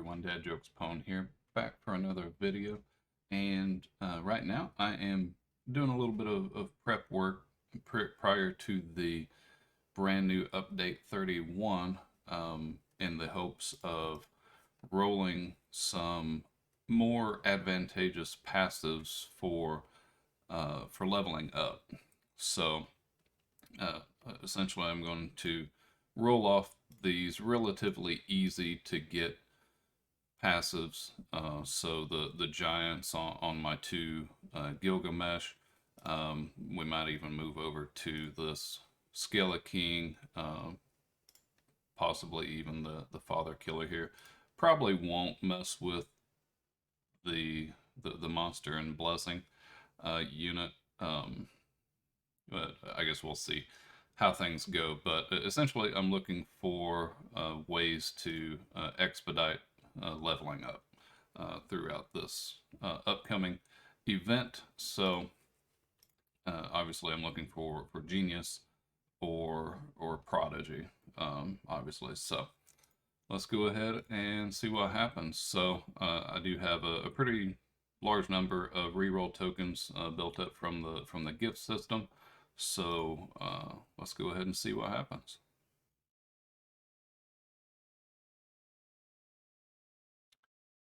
everyone, Dad Jokes Pwn here, back for another video. And right now I am doing a little bit of prep work prior to the brand new update 31 in the hopes of rolling some more advantageous passives for leveling up. So uh, essentially I'm going to roll off these relatively easy to get passives. So the giants on my two Gilgamesh. We might even move over to this Skeleking, possibly even the Father Killer here. Probably won't mess with the Monster and Blessing unit. But I guess we'll see how things go. But essentially, I'm looking for ways to expedite leveling up throughout this upcoming event. So obviously, I'm looking for Genius or Prodigy, obviously. So let's go ahead and see what happens. So I do have a pretty large number of reroll tokens built up from the gift system. So let's go ahead and see what happens.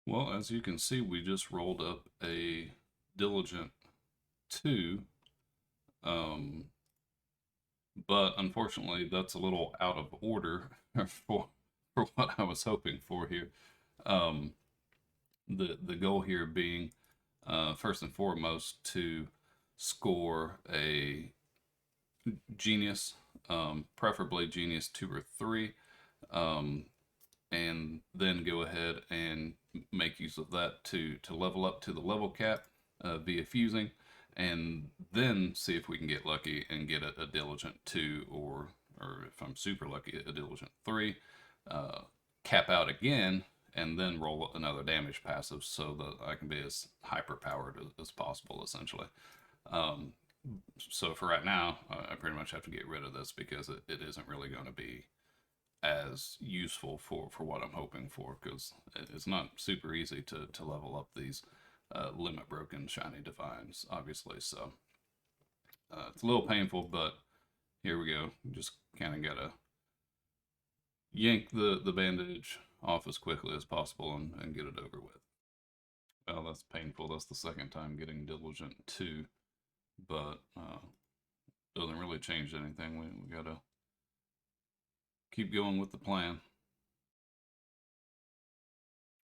Well, as you can see, we just rolled up a Diligent 2, um, but unfortunately that's a little out of order for what I was hoping for here. Um, the goal here being first and foremost to score a Genius, preferably Genius 2 or 3, um, and then go ahead and make use of that to level up to the level cap via fusing, and then see if we can get lucky and get a Diligent 2, or if I'm super lucky, a Diligent 3, cap out again, and then roll another damage passive so that I can be as hyper powered as possible, essentially. Um, so for right now, I pretty much have to get rid of this because it isn't really going to be as useful for what I'm hoping for, because it's not super easy to level up these limit broken shiny divines, obviously. So it's a little painful, but here we go. Just kind of gotta yank the bandage off as quickly as possible and get it over with. Well, that's painful. That's the second time getting Diligent 2, but doesn't really change anything. We gotta keep going with the plan.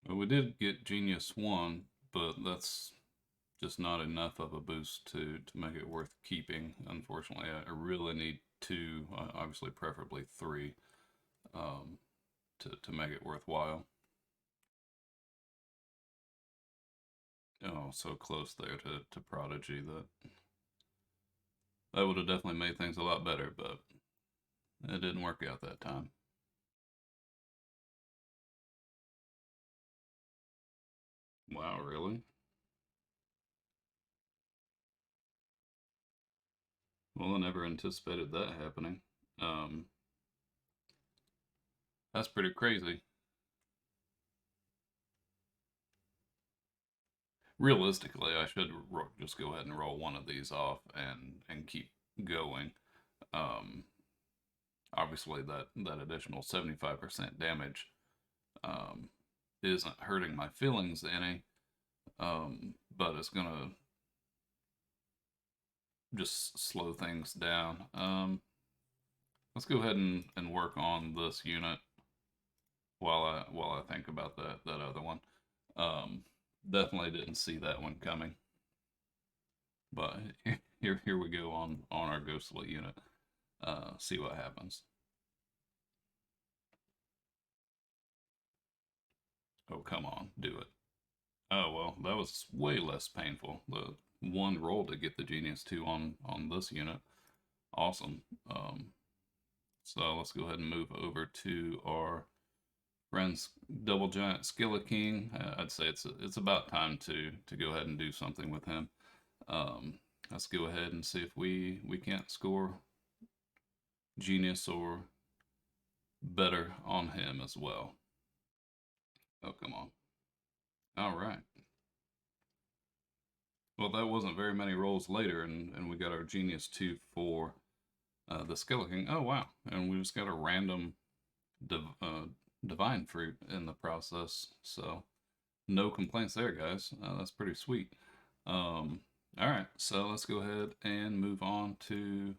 Well, we did get Genius 1, but that's just not enough of a boost to make it worth keeping. Unfortunately, I really need 2, obviously preferably 3, um, to make it worthwhile. Oh, so close there to Prodigy. That would have definitely made things a lot better, but it didn't work out that time. Wow, really? Well, I never anticipated that happening. Um, that's pretty crazy. Realistically, I should just go ahead and roll one of these off and keep going. Um, obviously, that additional 75% damage um, isn't hurting my feelings any, but it's gonna just slow things down. Let's go ahead and work on this unit while I think about that other one. Um, definitely didn't see that one coming, but here we go on our ghostly unit. See what happens. Oh, come on, do it. Oh well, that was way less painful. The one roll to get the Genius 2 on this unit. Awesome. So let's go ahead and move over to our friend's Double Giant Skeleking. I'd say it's about time to go ahead and do something with him. Um, let's go ahead and see if we can't score Genius or better on him as well. Oh, come All right. Well, that wasn't very many rolls later, and we got our Genius 2 for the Skeleton. Oh, wow. And we just got a random Divine Fruit in the process. So, no complaints there, guys. That's pretty sweet. All right, so let's go ahead and move on to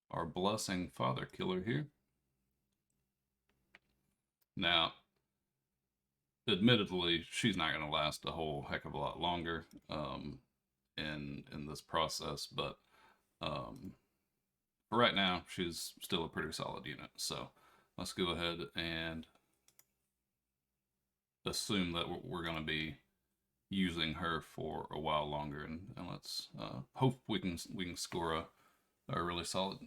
our Blessing Father Killer here. Now, admittedly, she's not going to last a whole heck of a lot longer in this process, but for right now, she's still a pretty solid unit. So let's go ahead and assume that we're going to be using her for a while longer, and let's hope we can score a really solid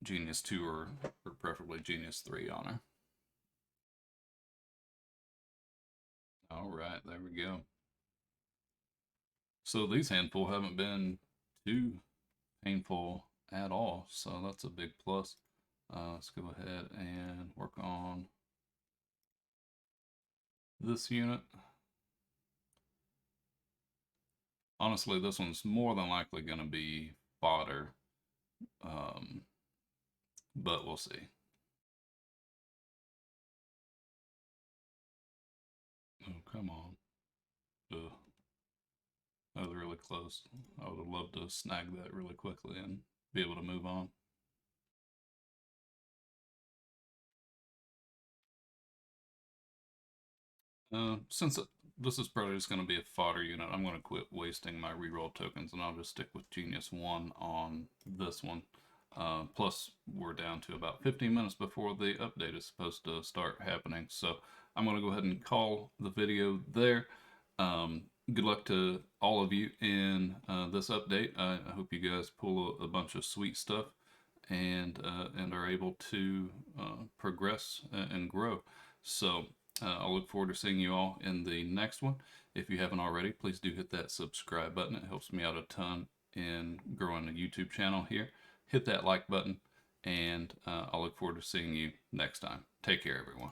Genius 2 or preferably Genius 3 on her. All right, there we go. So these handful haven't been too painful at all, so that's a big plus. Let's go ahead and work on this unit. Honestly, this one's more than likely going to be fodder, but we'll see. Oh, come on. Ugh. That was really close. I would have loved to snag that really quickly and be able to move on. Since this is probably just going to be a fodder unit, I'm going to quit wasting my reroll tokens and I'll just stick with Genius 1 on this one. Plus, we're down to about 15 minutes before the update is supposed to start happening. So I'm going to go ahead and call the video there. Good luck to all of you in this update. I hope you guys pull a bunch of sweet stuff and are able to progress and grow. So I'll look forward to seeing you all in the next one. If you haven't already, please do hit that subscribe button. It helps me out a ton in growing a YouTube channel here. Hit that like button, and I'll look forward to seeing you next time. Take care, everyone.